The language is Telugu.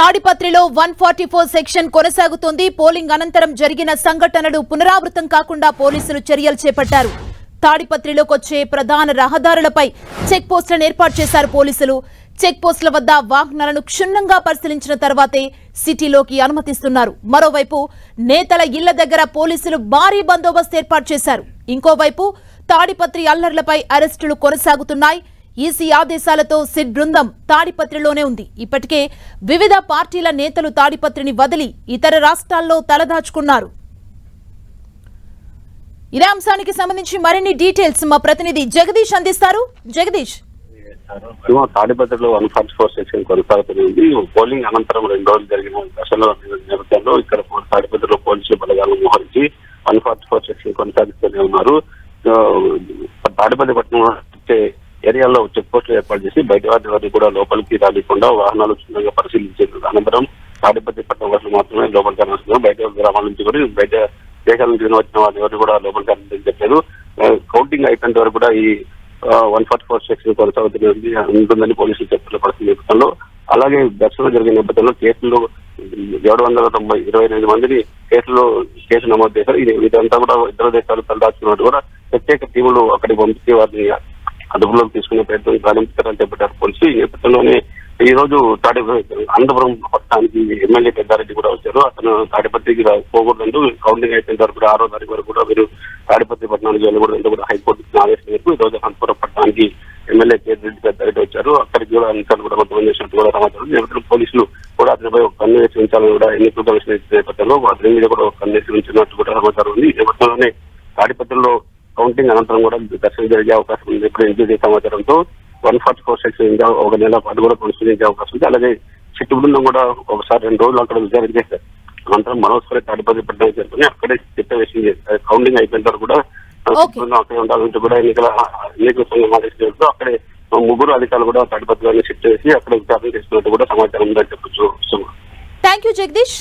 తాడిపత్రిలో 144 సెక్షన్ కొనసాగుతోంది. పోలింగ్ అనంతరం జరిగిన సంఘటనలు పునరావృతం కాకుండా పోలీసులు చర్యలు చేపట్టారు. తాడిపత్రిలోకి వచ్చే ప్రధాన రహదారులపై చెక్ పోస్టులను ఏర్పాటు చేశారు పోలీసులు. చెక్ పోస్టుల వద్ద వాహనాలను క్షుణ్ణంగా పరిశీలించిన తర్వాతే సిటీలోకి అనుమతిస్తున్నారు. మరోవైపు నేతల ఇళ్ల దగ్గర పోలీసులు భారీ బందోబస్తు ఏర్పాటు చేశారు. ఇంకోవైపు తాడిపత్రి అల్లర్లపై అరెస్టులు కొనసాగుతున్నాయి. ఈసీ ఆదేశాలతో సిట్ బృందం తాడిపత్రిలోనే ఉంది. ఇప్పటికే వివిధ పార్టీల నేతలు తాడిపత్రిని వదిలి ఇతర రాష్ట్రాల్లో తలదాచుకున్నారు. ఇదే అంశానికి సంబంధించి మరిన్ని డీటెయిల్స్ మా ప్రతినిధి జగదీష్ అందిస్తారు. జగదీష్, తాడిపత్రిలో 144 సెక్షన్ కొనసాగుతుంది. పోలింగ్ అనంతరం 2 రోజులు జరిగిన ఘర్షణల నేపథ్యంలో ఇక్కడ తాడిపత్రిలో పోలీసులు బలగాలను మోహరించి 144 సెక్షన్ కొనసాగిస్తూనే ఉన్నారు. తాడిపత్రి పట్టణంలో ఏరియాలో చెక్ పోస్టులు ఏర్పాటు చేసి బయట వారిని కూడా లోపలికి రాకుండా వాహనాలు క్షుణ్ణంగా పరిశీలించారు. అనంతరం తాడిపత్రి పట్టణం వాసులు మాత్రమే లోపలికి అనుమతిస్తున్నారు. బయట గ్రామాల నుంచి కూడా బయట దేశాల నుంచి వచ్చిన వారిని ఎవరు కూడా లోపలికి అనుమతి చెప్పారు. కౌంటింగ్ అయిపోయినంత వరకు కూడా ఈ 144 సెక్షన్ ఉంటుందని పోలీసులు చెప్తున్న పరిస్థితి నేపథ్యంలో, అలాగే ఘర్షణ జరిగిన నేపథ్యంలో కేసులు 728 మందిని కేసు నమోదు చేశారు. ఇదంతా కూడా ఇతర దేశాలు తలదాచుకున్నట్టు కూడా ప్రత్యేక టీములు అక్కడికి పంపించి వారిని అదుపులోకి తీసుకునే ప్రయత్నం ప్రారంభించారని చెప్పారు పోలీసులు. ఈ నేపథ్యంలోనే ఈ రోజు అనంతపురం పట్టణానికి ఎమ్మెల్యే పెద్దారెడ్డి కూడా వచ్చారు. అతను తాడిపత్రికి పోకూడదంటూ కౌంటింగ్ అయిపోయిన వరకు కూడా 6వ తారీఖు వరకు కూడా మీరు తాడిపత్రి పట్టణానికి వెళ్ళకూడదంటూ కూడా హైకోర్టు ఇచ్చిన ఆదేశం మేరకు ఈ రోజు అనంతపురం పట్టణానికి ఎమ్మెల్యే కేతిరెడ్డి పెద్దారెడ్డి వచ్చారు. అక్కడికి కూడా అధికారులు కూడా కొంతమంది చేసినట్టు కూడా సమాచారం. నేపథ్యంలో పోలీసులు కూడా అతనిపై ఒక కన్ను వేసి ఉంచాలని కూడా ఎన్నికల కమిషన్ ఇచ్చిన నేపథ్యంలో అతని మీద కూడా ఒక కన్ను వేసి ఉంచినట్టు కూడా సమాచారం ఉంది. ఈ నేపథ్యంలోనే తాడిపత్రిలో కౌంటింగ్ అనంతరం కూడా దర్శనం జరిగే అవకాశం ఉంది. ఇప్పుడు ఇంటి సమాచారంతో 144 సెక్షన్ ఇంకా 1 నెల పాటు కూడా కొనసాగించే అవకాశం ఉంది. అలాగే చిట్టు బృందం కూడా ఒకసారి 2 రోజులు అక్కడ విచారణ చేశారు. అనంతరం మరోసారి తాడిపత్రి పట్టణం చేరుకుని అక్కడే చిట్ట వేసి కౌంటింగ్ అయిపోయిన తర్వాత కూడా అక్కడే ఉండాలంటూ కూడా ఎన్నికల సంఘం ఆదేశించారు. అక్కడే 3 అధికారులు కూడా తాడిపత్రిలోనే షిఫ్ట్ చేసి అక్కడ విచారణ చేస్తున్నట్టు కూడా సమాచారం ఉందని చెప్పొచ్చు. Thank you Jagadish.